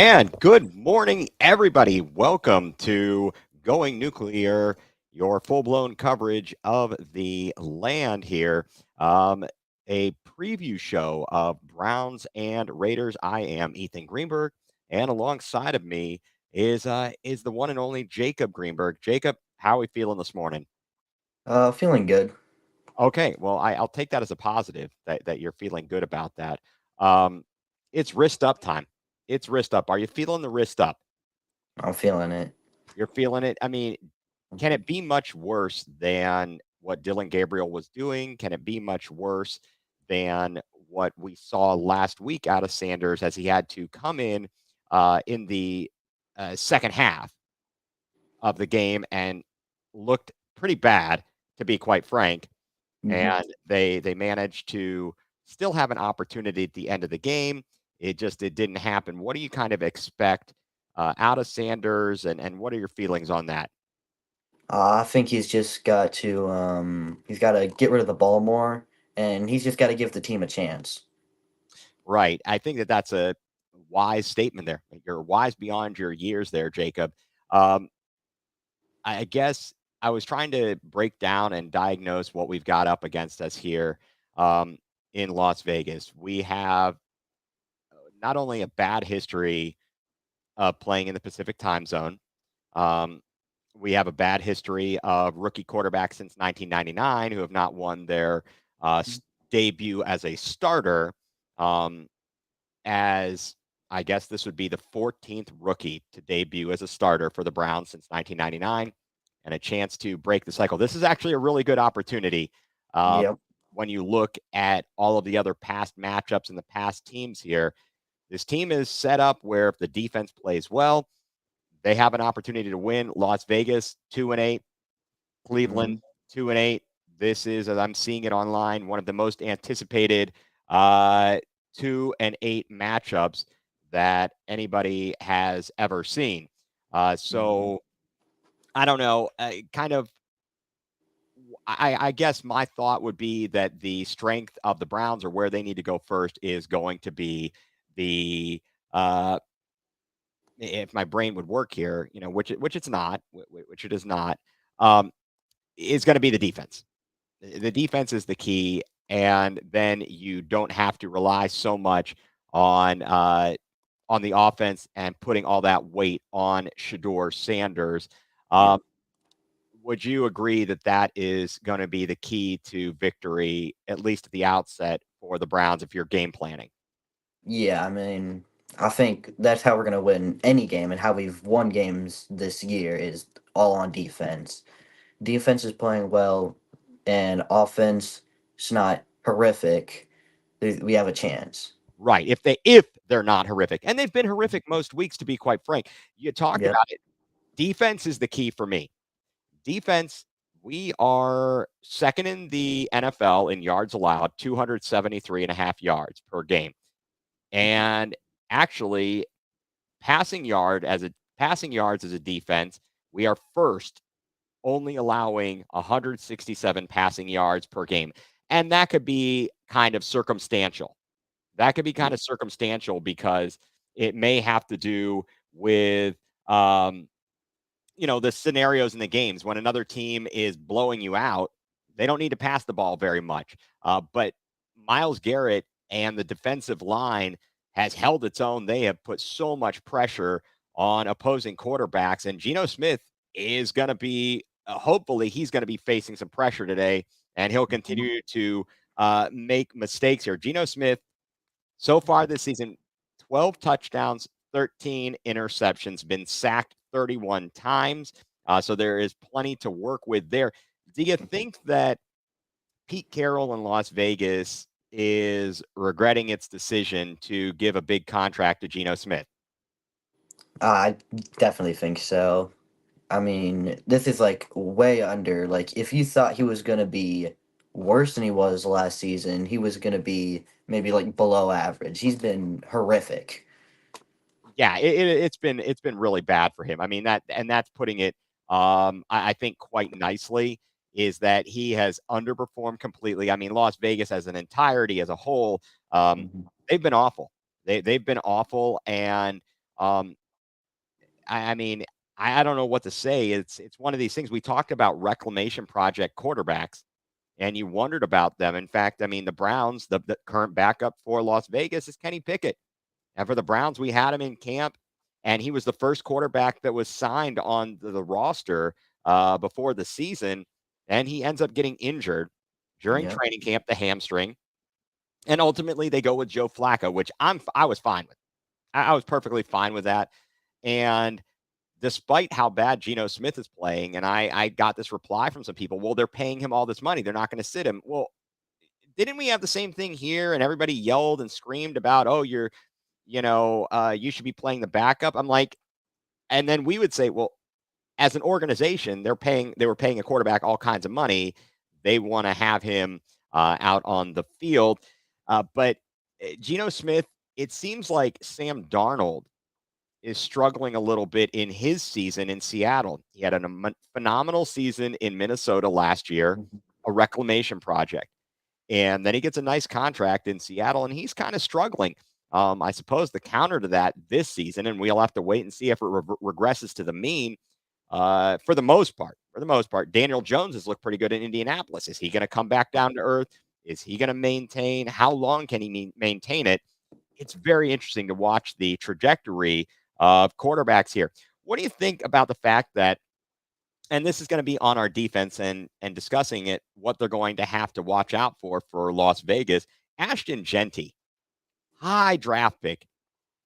And good morning, everybody. Welcome to Going nuCLEar, your full blown coverage of the land here. Um, a preview show of Browns and Raiders. I am Ethan Greenberg, and alongside of me is the one and only Jacob Greenberg. Jacob, how are we feeling this morning? Feeling good. Okay, well, I'll take that as a positive that you're feeling good about that. Um, it's wrist up time. It's wrist up. Are you feeling the wrist up? I'm feeling it. You're feeling it. I mean, can it be much worse than what Dylan Gabriel was doing? Can it be much worse than what we saw last week out of Sanders as he had to come in the second half of the game and looked pretty bad, to be quite frank. Mhm. And they managed to still have an opportunity at the end of the game. It didn't happen. What do you kind of expect out of Sanders, and what are your feelings on that? I think he's got to get rid of the ball more, and he's just got to give the team a chance. Right. I think that that's a wise statement there. You're wise beyond your years there, Jacob. Um, I guess I was trying to break down and diagnose what we've got up against us here um, in Las Vegas. We have not only a bad history of playing in the Pacific time zone, um, we have a bad history of rookie quarterbacks since 1999 who have not won their debut as a starter. Um, as I guess this would be the 14th rookie to debut as a starter for the Browns since 1999, and a chance to break the cycle. This is actually a really good opportunity Yep. when you look at all of the other past matchups and the past teams here. This team is set up where if the defense plays well, they have an opportunity to win. Las Vegas 2-8, Cleveland Hmm. 2-8. This is, as I'm seeing it online, one of the most anticipated uh, 2-8 matchups that anybody has ever seen. Hmm. So I don't know. Kind of, I guess my thought would be that the strength of the Browns or where they need to go first is going to be the uh, if my brain would work here, which it's not, which it is not, um, is going to be the defense. The defense is the key, and then you don't have to rely so much on on the offense and putting all that weight on Shador Sanders. Yep. Um, would you agree that that is going to be the key to victory, at least at the outset, for the Browns if you're game planning? Yeah, I mean, I think that's how we're gonna win any game, and how we've won games this year is all on defense. Defense is playing well, and offense is not horrific. We have a chance. Right. If they're not horrific, and they've been horrific most weeks, to be quite frank. You talked Yep. about it. Defense is the key for me. Defense, we are second in the NFL in yards allowed, 273 and a half yards per game. And actually, passing yards as a defense, we are first, only allowing 167 passing yards per game. And that could be kind of circumstantial. That could be kind Yep. of circumstantial because it may have to do with um, the scenarios in the games when another team is blowing you out, they don't need to pass the ball very much. But Miles Garrett and the defensive line has held its own. They have put so much pressure on opposing quarterbacks, and Geno Smith is going to be, hopefully, he's going to be facing some pressure today, and he'll Mhm. continue to make mistakes here. Geno Smith so far this season, 12 touchdowns, 13 interceptions, been sacked 31 times. So there is plenty to work with there. Do you think that Pete Carroll in Las Vegas is regretting its decision to give a big contract to Geno Smith? I definitely think so. I mean, this is like way under. Like, if you thought he was gonna be worse than he was last season, he was gonna be maybe like below average. He's been horrific. Yeah, it's been really bad for him. I mean that's putting it I think quite nicely is that he has underperformed completely. I mean Las Vegas as an entirety as a whole, um, Mhm. they've been awful. They've been awful, and Um, I mean, I don't know what to say. It's one of these things. We talked about reclamation project quarterbacks, and you wondered about them. In fact, I mean, the Browns, the current backup for Las Vegas is Kenny Pickett. And for the Browns, we had him in camp, and he was the first quarterback that was signed on the roster before the season. And he ends up getting injured during Yeah. training camp, the hamstring. And ultimately, they go with Joe Flacco, which I was fine with. I was perfectly fine with that. And despite how bad Geno Smith is playing, and I got this reply from some people, well, they're paying him all this money. They're not going to sit him. Well, didn't we have the same thing here? And everybody yelled and screamed about, oh, you should be playing the backup. I'm like, and then we would say, well, as an organization, they were paying a quarterback all kinds of money. They want to have him out on the field. But Geno Smith, it seems like Sam Darnold is struggling a little bit in his season in Seattle. He had a phenomenal season in Minnesota last year, Mhm. a reclamation project. And then he gets a nice contract in Seattle, and he's kind of struggling. I suppose the counter to that this season, and we'll have to wait and see if it regresses to the mean. For the most part, Daniel Jones has looked pretty good in Indianapolis. Is he going to come back down to earth? Is he going to maintain? How long can he maintain it? It's very interesting to watch the trajectory of quarterbacks here. What do you think about the fact that, and this is going to be on our defense and discussing it, what they're going to have to watch out for Las Vegas? Ashton Genty, high draft pick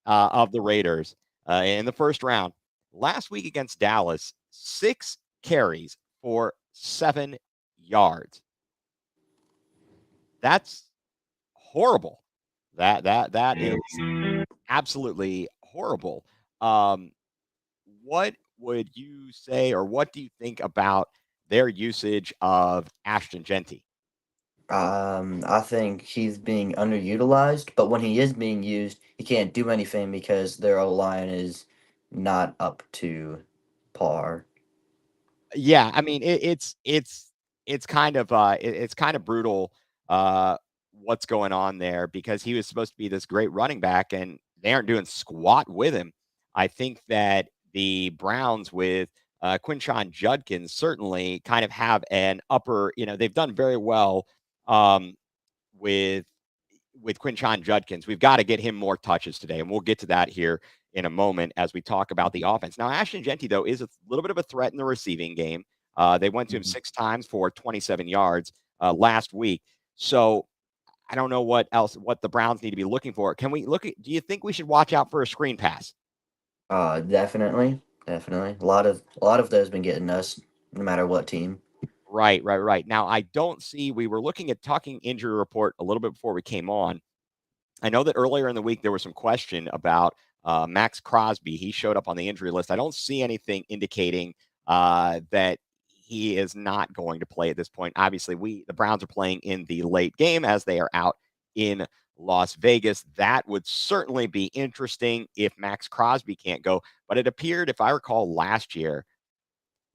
of the Raiders in the first round. Last week against Dallas, 6 carries for 7 yards. That's horrible. That is absolutely horrible. Um, what would you say, or what do you think about their usage of Ashton Genty? I think he's being underutilized, but when he is being used, he can't do anything because their O line is not up to par. Yeah, I mean it's kind of it's kind of brutal what's going on there because he was supposed to be this great running back and they aren't doing squat with him. I think that the Browns with Quinshon Judkins certainly kind of have an upper, they've done very well um, with Quinshon Judkins. We've got to get him more touches today, and we'll get to that here in a moment as we talk about the offense. Now, Ashton Genty, though, is a little bit of a threat in the receiving game. They went to him Mhm. 6 times for 27 yards last week. So I don't know what the Browns need to be looking for. Can we look at, do you think we should watch out for a screen pass? Definitely, definitely. A lot of those been getting us, no matter what team. Right, right, right. Now, I don't see, we were looking at talking injury report a little bit before we came on. I know that earlier in the week there was some question about Max Crosby. He showed up on the injury list. I don't see anything indicating that he is not going to play at this point. Obviously, the Browns are playing in the late game as they are out in Las Vegas. That would certainly be interesting if Max Crosby can't go. But it appeared, if I recall, last year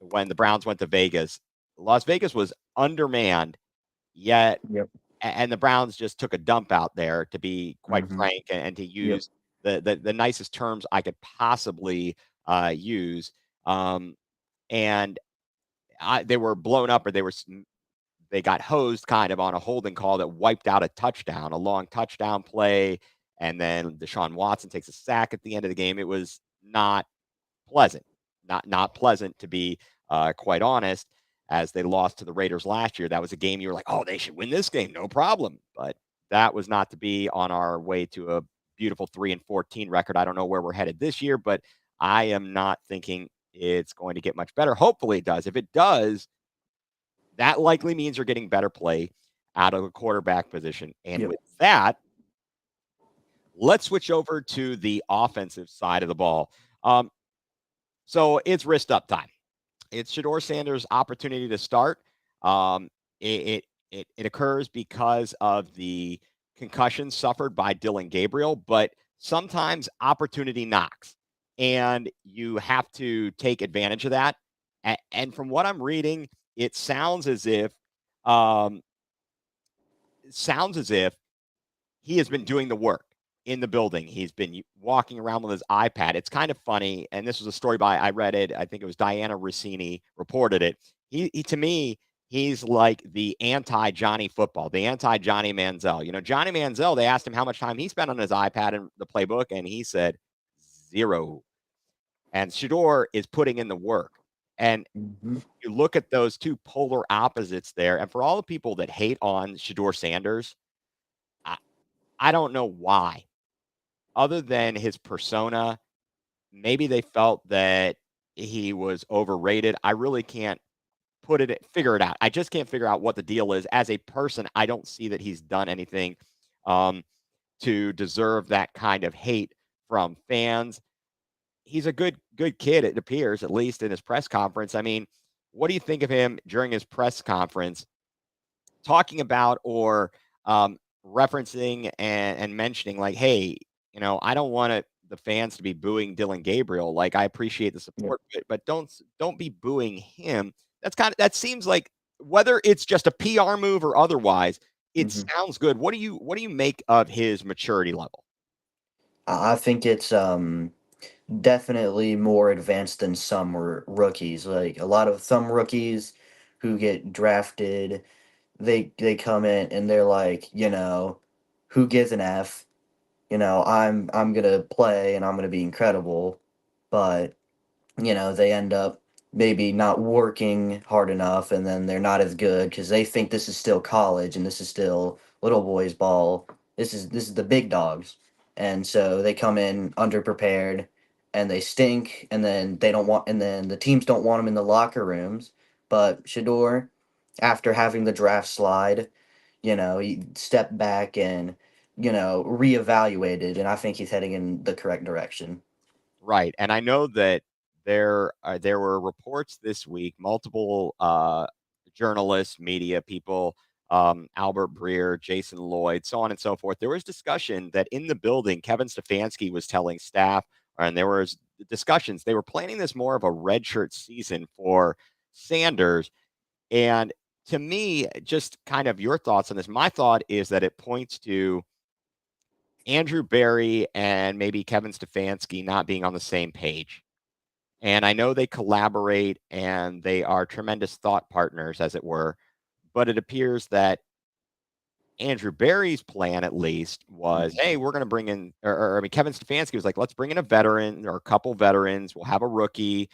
when the Browns went to Vegas, Las Vegas was undermanned. Yet Yep. and the Browns just took a dump out there, to be quite Mm-hmm. frank, and to Yep. use the nicest terms I could possibly use. Um, and they were blown up, or they got hosed kind of on a holding call that wiped out a touchdown, a long touchdown play, and then Deshaun Watson takes a sack at the end of the game. It was not pleasant. Not pleasant, to be quite honest. As they lost to the Raiders last year, that was a game you were like, oh, they should win this game, no problem. But that was not to be on our way to a beautiful 3-14 record. I don't know where we're headed this year, but I am not thinking it's going to get much better. Hopefully, it does. If it does, that likely means you're getting better play out of the quarterback position. And Yep. with that, let's switch over to the offensive side of the ball. Um, so it's wrist up time. It's Shador Sanders' opportunity to start. Um, it occurs because of the concussion suffered by Dylan Gabriel, but sometimes opportunity knocks, and you have to take advantage of that. And from what I'm reading, it um, sounds as if he has been doing the work in the building. He's been walking around with his iPad. It's kind of funny, and this was a story by I read it. I think it was Diana Rossini reported it. He to me, he's like the anti Johnny Football, the anti Johnny Manziel. Johnny Manziel. They asked him how much time he spent on his iPad and the playbook, and he said zero. And Shador is putting in the work. And Hmm. you look at those two polar opposites there, and for all the people that hate on Shador Sanders, I, I don't know why. Other than his persona, maybe they felt that he was overrated. I really can't figure it out. I just can't figure out what the deal is. As a person, I don't see that he's done anything um, to deserve that kind of hate from fans. He's a good kid, it appears, at least in his press conference. I mean, what do you think of him during his press conference talking about or referencing and mentioning like, hey, I don't want the fans to be booing Dylan Gabriel. Like, I appreciate the Yeah. support, but don't be booing him. That seems like whether it's just a PR move or otherwise, it Hmm. sounds good. What do you make of his maturity level? I think it's definitely more advanced than some rookies. Like a lot of some rookies who get drafted, they come in and they're like, who gives an F? I'm gonna play and I'm gonna be incredible, but they end up maybe not working hard enough and then they're not as good because they think this is still college and this is still little boys ball. This is the big dogs. And so they come in underprepared and they stink and then they don't want and then the teams don't want them in the locker rooms. But Shador, after having the draft slide, he stepped back and, reevaluated, and I think he's heading in the correct direction. Right, and I know that there were reports this week, multiple, journalists, media people, Albert Breer, Jason Lloyd, so on and so forth. There was discussion that in the building, Kevin Stefanski was telling staff, and there was discussions, they were planning this more of a redshirt season for Sanders, and to me, just kind of your thoughts on this, my thought is that it points to Andrew Berry and maybe Kevin Stefanski not being on the same page. And I know they collaborate and they are tremendous thought partners, as it were. But it appears that Andrew Berry's plan, at least, was, Mhm. hey, we're going to bring in, I mean, Kevin Stefanski was like, let's bring in a veteran or a couple veterans. We'll have a rookie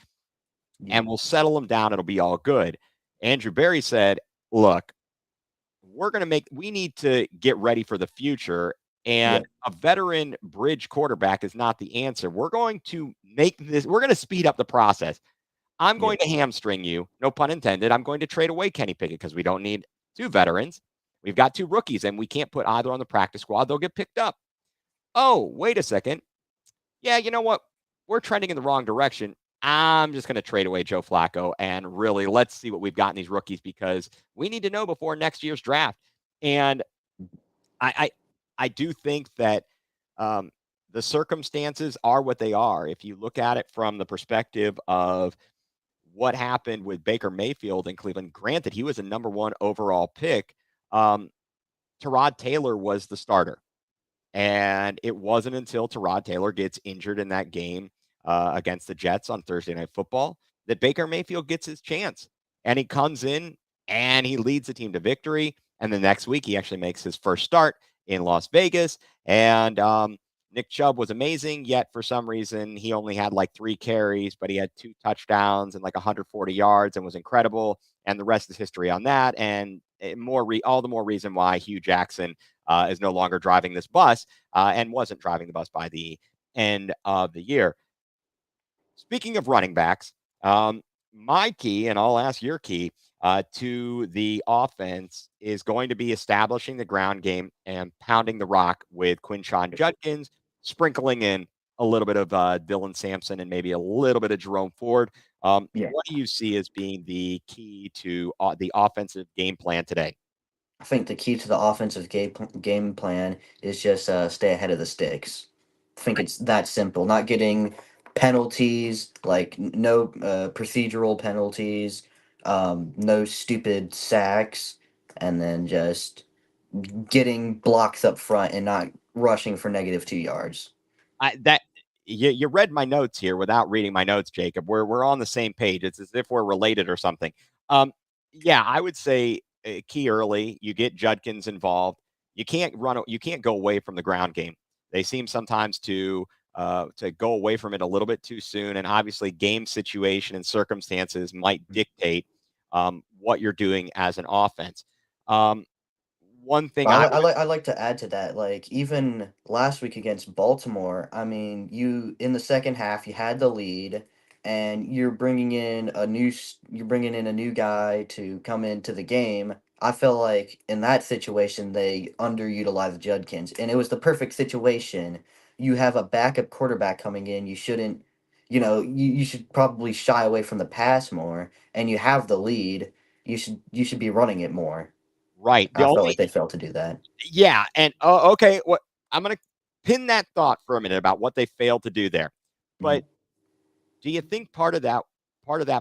Yeah. and we'll settle them down. It'll be all good. Andrew Berry said, look, we need to get ready for the future. Yeah. And a veteran bridge quarterback is not the answer. We're going to speed up the process. I'm Yeah. going to hamstring you, no pun intended. I'm going to trade away Kenny Pickett because we don't need two veterans. We've got two rookies, and we can't put either on the practice squad. They'll get picked up. Oh, wait a second. Yeah, you know what? We're trending in the wrong direction. I'm just going to trade away Joe Flacco and really let's see what we've got in these rookies because we need to know before next year's draft. And I I do think that um, the circumstances are what they are. If you look at it from the perspective of what happened with Baker Mayfield in Cleveland. Granted, he was a number one overall pick. Um, Tyrod Taylor was the starter. And it wasn't until Tyrod Taylor gets injured in that game against the Jets on Thursday Night Football that Baker Mayfield gets his chance. And he comes in and he leads the team to victory. And the next week, he actually makes his first start in Las Vegas. And Nick Chubb was amazing, yet for some reason, he only had like 3 carries, but he had 2 touchdowns and like 140 yards and was incredible. And the rest is history on that. And all the more reason why Hugh Jackson is no longer driving this bus and wasn't driving the bus by the end of the year. Speaking of running backs, my key, and I'll ask your key to the offense, is going to be establishing the ground game and pounding the rock with Quinshon Judkins, sprinkling in a little bit of Dylan Sampson and maybe a little bit of Jerome Ford. Yeah. What do you see as being the key to the offensive game plan today? I think the key to the offensive game plan is just stay ahead of the sticks. I think it's that simple. Not getting penalties, like no procedural penalties, no stupid sacks, and then just getting blocks up front and not rushing for -2 yards. That you read my notes here without reading my notes, Jacob. We're on the same page. It's as if we're related or something. Um, yeah, I would say key early. You get Judkins involved. You can't go away from the ground game. They seem sometimes to go away from it a little bit too soon, and obviously game situation and circumstances might dictate what you're doing as an offense. Um, one thing I would I like to add to that, like, even last week against Baltimore, I mean, you in the second half, you had the lead, and you're bringing in a new guy to come into the game. I feel like in that situation, they underutilized Judkins, and it was the perfect situation. You have a backup quarterback coming in, you shouldn't, you should probably shy away from the pass more, and you have the lead, you should be running it more. right. The I felt only like they failed to do that. Yeah, and okay, what I'm gonna pin that thought for a minute about what they failed to do there. Mhm. But do you think part of that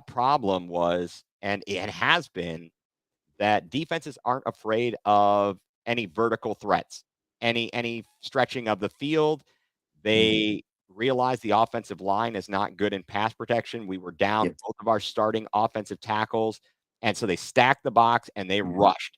problem was and has been that defenses aren't afraid of any vertical threats, any stretching of the field? Mhm. They realize the offensive line is not good in pass protection. We were down Yep. both of our starting offensive tackles, and so they stacked the box and they Mhm. rushed.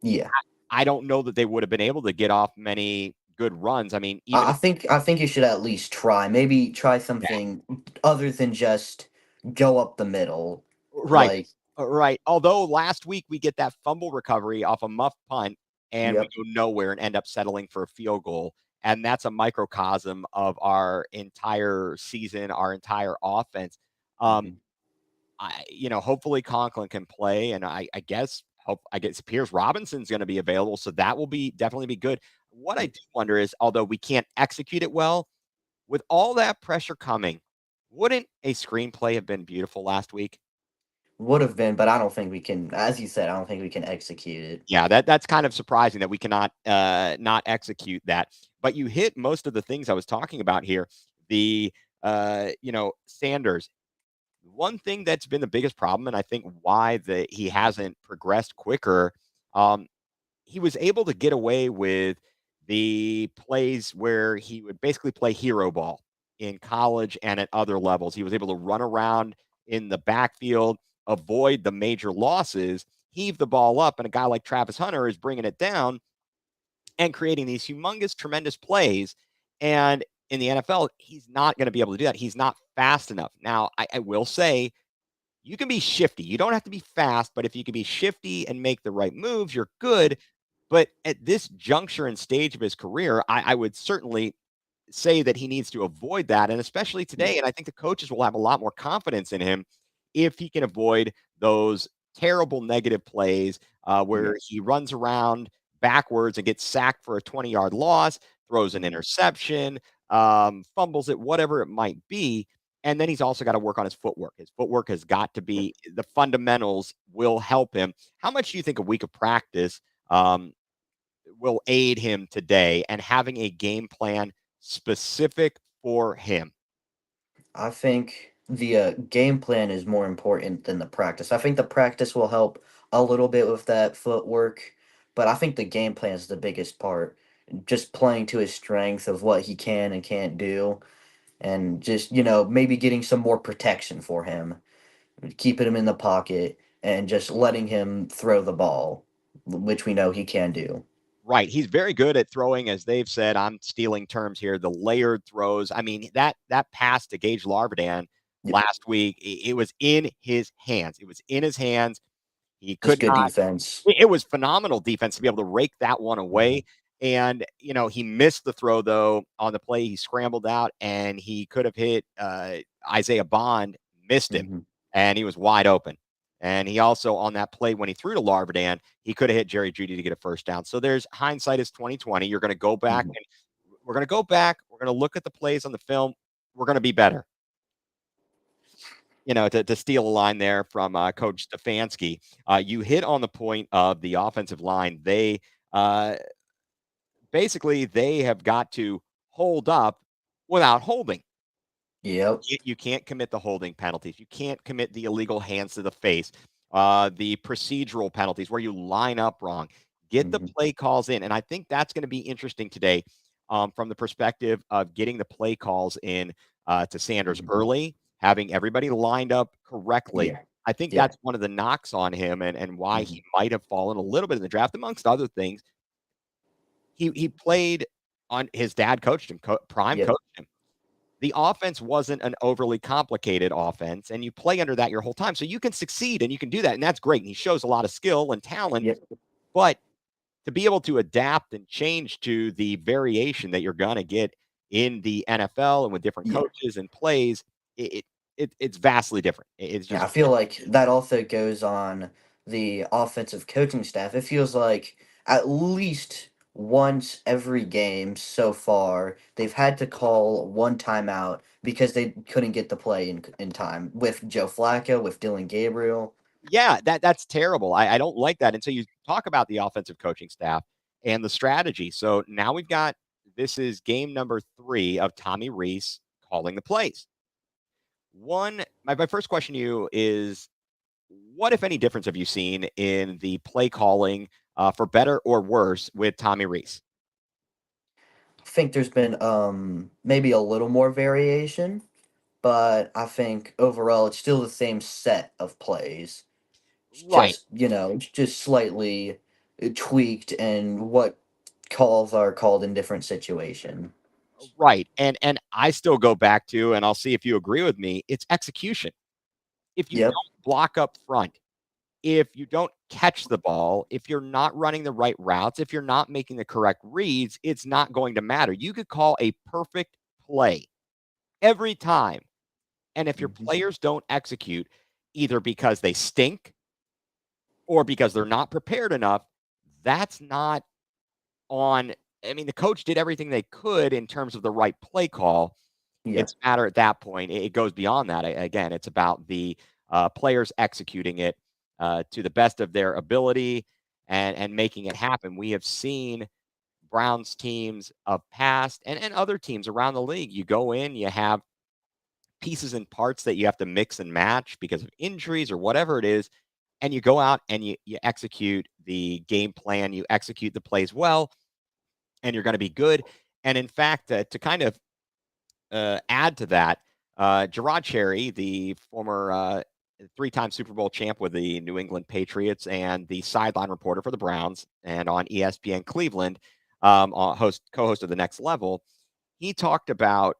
Yeah. I don't know that they would have been able to get off many good runs. I mean, even if I think you should at least try. Maybe try yeah, something other than just go up the middle. right, Like, right. Although last week we get that fumble recovery off a muff punt and we yep. go nowhere and end up settling for a field goal, and that's a microcosm of our entire season, our entire offense. Um, Mhm. hopefully Conklin can play, and I guess Pierce Robinson's going to be available, so that will be definitely be good. What I Yep. do wonder is, although we can't execute it well, with all that pressure coming, wouldn't a screenplay have been beautiful last week? Would have been, but I don't think we can. As you said, I don't think we can execute it. Yeah, that's kind of surprising that we cannot not execute that. But you hit most of the things I was talking about here. The Sanders. One thing that's been the biggest problem, and I think why he hasn't progressed quicker, um, he was able to get away with the plays where he would basically play hero ball in college and at other levels. He was able to run around in the backfield, avoid the major losses, heave the ball up, and a guy like Travis Hunter is bringing it down and creating these humongous, tremendous plays. And in the NFL, he's not going to be able to do that. He's not fast enough. Now, I will say you can be shifty. You don't have to be fast, but if you can be shifty and make the right moves, you're good. But at this juncture and stage of his career, I would certainly say that he needs to avoid that. And especially Yep. today, and I think the coaches will have a lot more confidence in him if he can avoid those terrible negative plays where Yep. he runs around backwards and gets sacked for a 20-yard loss, throws an Mhm. interception, fumbles it, whatever it might be. And then he's also got to work on his footwork. His footwork has got to Yep. be the fundamentals will help him. How much do you think a week of practice will aid him today and having a game plan specific for him? I think the game plan is more important than the practice. I think the practice will help a little bit with that footwork, but I think the game plan is the biggest part. Just playing to his strength of what he can and can't do, and just, maybe getting some more protection for him, keeping him in the pocket, and just letting him throw the ball, which we know he can do. Right. He's very good at throwing, as they've said. I'm stealing terms here. The layered throws. I mean, that pass to Gage Larvadan Yep. last week, it was in his hands. It was in his hands. He Just could good not. defense. It was phenomenal defense to be able to rake that one away, Hmm. and, he missed the throw, though, on the play. He scrambled out, and he could have hit, Isaiah Bond, missed him, Hmm. and he was wide open. And he also, on that play when he threw to Larvadan, he could have hit Jerry Jeudy to get a first down. So there's hindsight is 2020. You're gonna go back Hmm. and we're gonna go back, we're gonna look at the plays on the film, we're gonna be better. To steal a line there from Coach Stefanski, you hit on the point of the offensive line. Uh, they have got to hold up without holding. Yep. You can't commit the holding penalties. You can't commit the illegal hands to the face, the procedural penalties where you line up wrong. Get the Hmm. play calls in, and I think that's going to be interesting today. from the perspective of getting the play calls in to Sanders Mhm. early, having everybody lined up correctly. Yeah. I think Yeah. that's one of the knocks on him and why Mhm. he might have fallen a little bit in the draft, amongst other things. He played on his dad coached him, Prime Yep. coached him. The offense wasn't an overly complicated offense, and you play under that your whole time. So you can succeed and you can do that, and that's great. And he shows a lot of skill and talent, Yep. but to be able to adapt and change to the variation that you're gonna get in the NFL and with different Yeah. coaches and plays, it's vastly different. It's Yeah, I just feel like that also goes on the offensive coaching staff. It feels like at least once every game so far, they've had to call one timeout because they couldn't get the play in time with Joe Flacco, with Dylan Gabriel. yeah, that's terrible. I don't like that. And so you talk about the offensive coaching staff and the strategy. So now we've got this is game number 3 of Tommy Rees calling the plays. My first question to you is what, if any, difference have you seen in the play calling for better or worse with Tommy Rees? I think there's been maybe a little more variation, but I think overall it's still the same set of plays. It's Right. just, just slightly tweaked and what calls are called in different situation. Right. And I still go back to, and I'll see if you agree with me, it's execution. If you Yep. don't block up front, if you don't catch the ball, if you're not running the right routes, if you're not making the correct reads, it's not going to matter. You could call a perfect play every time. And if your Mhm. players don't execute, either because they stink or because they're not prepared enough, that's not on. I mean, the coach did everything they could in terms of the right play call. Yeah. It's a matter at that point. It goes beyond that. Again, it's about the players executing it to the best of their ability and making it happen. We have seen Browns teams of past and other teams around the league. You go in, you have pieces and parts that you have to mix and match because of injuries or whatever it is, and you go out and you execute the game plan, you execute the plays well, and you're going to be good. And in fact, to kind of add to that, Gerard Cherry, the former 3-time Super Bowl champ with the New England Patriots and the sideline reporter for the Browns and on ESPN Cleveland, co-host of the Next Level, he talked about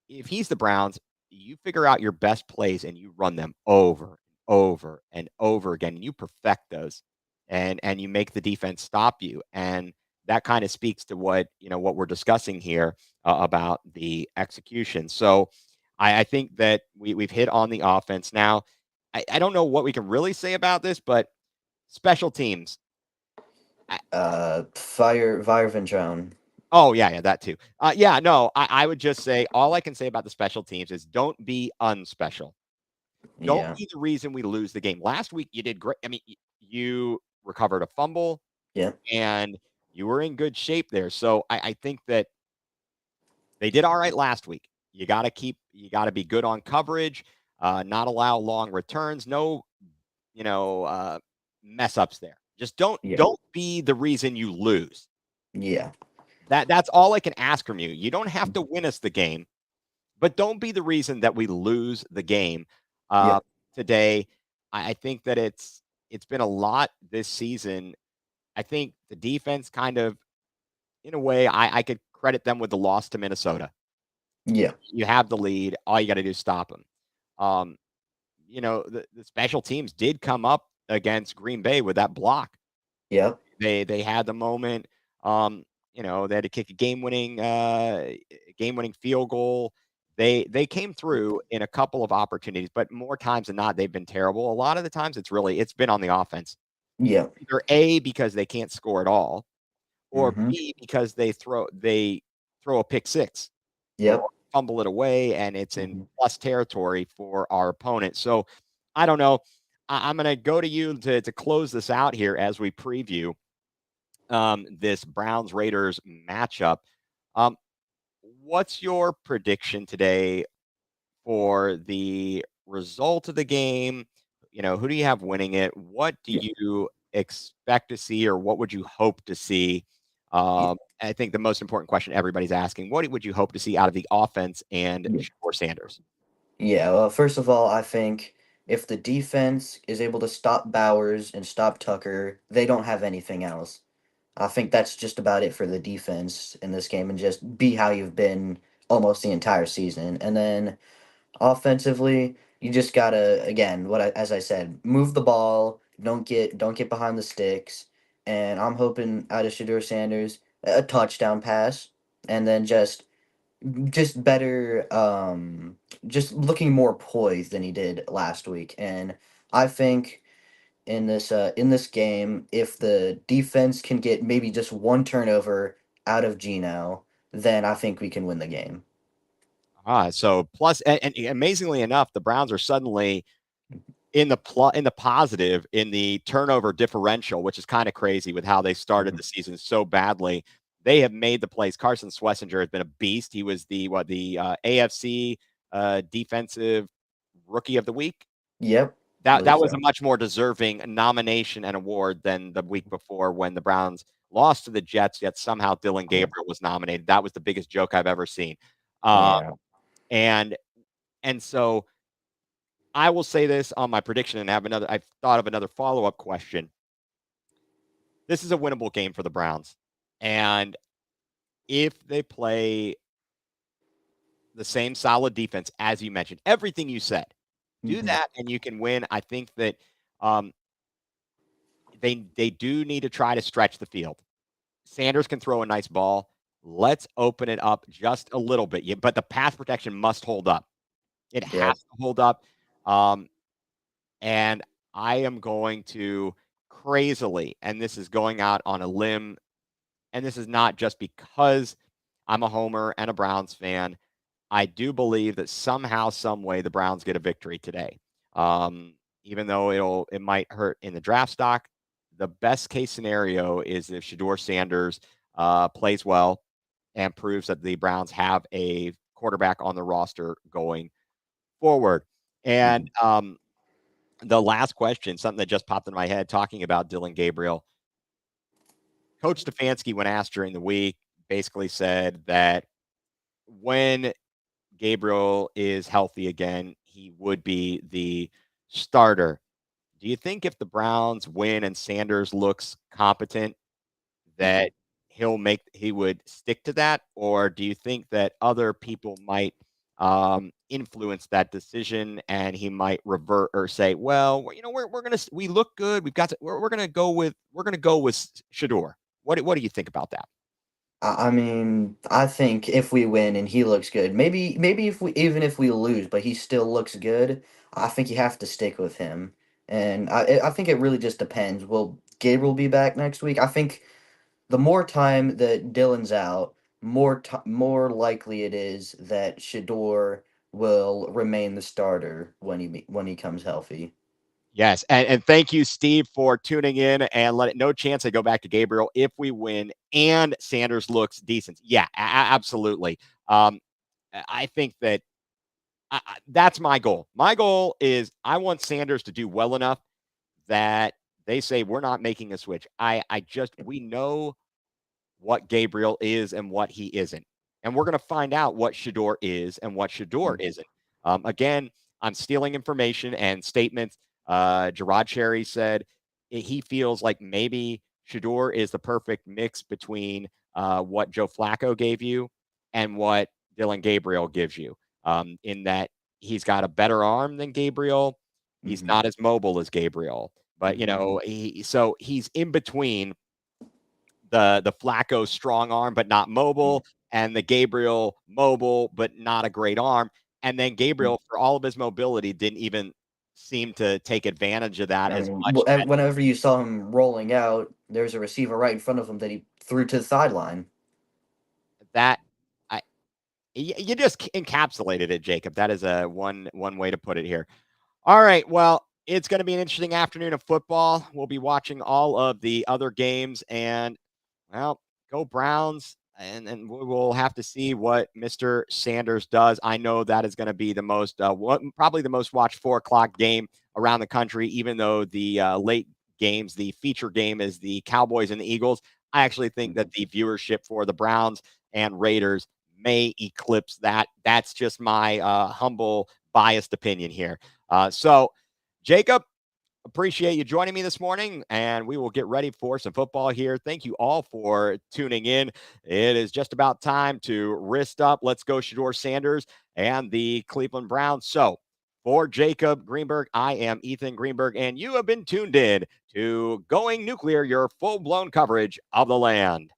if he's the Browns, you figure out your best plays and you run them over and over again. And you perfect those, and you make the defense stop you. And that kind of speaks to what we're discussing here about the execution. So I think that we've hit on the offense. Now, I don't know what we can really say about this, but special teams. Fire Ventrone. Oh, yeah, that too. Yeah, no, I would just say all I can say about the special teams is don't be unspecial. Don't Yeah. be the reason we lose the game. Last week, you did great. I mean, you recovered a fumble Yeah. and you were in good shape there. So I think that they did all right last week. You got to be good on coverage, not allow long returns, no, you know, uh, mess ups there. Just Yeah. don't be the reason you lose. Yeah. That's all I can ask from you. You don't have to win us the game, but don't be the reason that we lose the game uh, Yep. today. I think that it's been a lot this season. I think the defense kind of, in a way, I could credit them with the loss to Minnesota. Yeah. You have the lead. All you got to do is stop them. Um, the special teams did come up against Green Bay with that block. Yep. They had the moment. They had to kick a game winning field goal. They came through in a couple of opportunities, but more times than not, they've been terrible. A lot of the times, it's been on the offense. Yep. Either A, because they can't score at all, or Mhm. B, because they throw a pick six or Yep. fumble it away, and it's in Mhm. plus territory for our opponent. So I don't know. I'm going to go to you to close this out here as we preview this Browns Raiders matchup. Um, what's your prediction today for the result of the game? Who do you have winning it? What do Yeah. you expect to see, or what would you hope to see Yeah. I think the most important question everybody's asking: what would you hope to see out of the offense and Yeah. or Sanders? Yeah, well, first of all, I think if the defense is able to stop Bowers and stop Tucker, they don't have anything else. I think that's just about it for the defense in this game and just be how you've been almost the entire season. And then offensively, you just gotta again, as I said, move the ball, don't get behind the sticks, and I'm hoping out of Shador Sanders a touchdown pass, and then just better, just looking more poised than he did last week. And I think in this game, if the defense can get maybe just one turnover out of Gino, then I think we can win the game. So plus, and amazingly enough, the Browns are suddenly in the positive in the turnover differential, which is kind of crazy with how they started Mhm. the season so badly. They have made the plays. Carson Schlesinger has been a beast. He was the AFC defensive rookie of the week. Yep, That believe was a so. much more deserving nomination and award than the week before when the Browns lost to the Jets, yet somehow Dylan Yeah. Gabriel was nominated. That was the biggest joke I've ever seen. Uh, Yeah. and and so I will say this on my prediction and have another. I've thought of another follow up question. This is a winnable game for the Browns, and if they play the same solid defense as you mentioned, everything you said, do Hmm. that and you can win. I think that um, they do need to try to stretch the field. Sanders can throw a nice ball. Let's open it up just a little bit. But the pass protection must hold up. It has Yep. to hold up. Um, and I am going to crazily, and this is going out on a limb, and this is not just because I'm a homer and a Browns fan. I do believe that somehow, some way, the Browns get a victory today. Even though it might hurt in the draft stock, the best case scenario is if Shador Sanders plays well and proves that the Browns have a quarterback on the roster going forward. And Mhm. the last question, something that just popped in my head, talking about Dylan Gabriel. Coach Stefanski, when asked during the week, basically said that when Gabriel is healthy again, he would be the starter. Do you think if the Browns win and Sanders looks competent, Mhm. that he would stick to that, or do you think that other people might influence that decision and he might revert or say, well, we look good, we're gonna go with Shador. What do you think about that? I mean, I think if we win and he looks good, maybe if we even if we lose, but he still looks good, I think you have to stick with him. And I think it really just depends. Will Gabriel be back next week? I think the more time that Dylan's out, more likely it is that Shador will remain the starter when he comes healthy. Yes, and thank you, Steve, for tuning in and let it no chance I go back to Gabriel if we win and Sanders looks decent. Yeah, absolutely. I think that that's my goal. My goal is I want Sanders to do well enough that they say we're not making a switch. I just we know what Gabriel is and what he isn't. And we're going to find out what Shador is and what Shador Mhm. isn't. Again, I'm stealing information and statements. Gerard Cherry said he feels like maybe Shador is the perfect mix between what Joe Flacco gave you and what Dylan Gabriel gives you, in that he's got a better arm than Gabriel. He's Mhm. not as mobile as Gabriel, but Mhm. so he's in between the Flacco strong arm, but not Mhm. mobile, and the Gabriel mobile, but not a great arm. And then Mhm. Gabriel, for all of his mobility, didn't even seem to take advantage of that I as mean, much. whenever you saw him rolling out, there's a receiver right in front of him that he threw to the sideline. That I you just encapsulated it, Jacob. That is a one way to put it here. All right. Well, it's going to be an interesting afternoon of football. We'll be watching all of the other games, and well, go Browns. And we'll have to see what Mr. Sanders does. I know that is going to be probably the most watched 4 o'clock game around the country, even though the late games, the feature game is the Cowboys and the Eagles. I actually think Mhm. that the viewership for the Browns and Raiders may eclipse that. That's just my humble, biased opinion here. So, Jacob, appreciate you joining me this morning, and we will get ready for some football here. Thank you all for tuning in. It is just about time to wrist up. Let's go, Shador Sanders and the Cleveland Browns. So, for Jacob Greenberg, I am Ethan Greenberg, and you have been tuned in to Going nuCLEar, your full blown coverage of the land.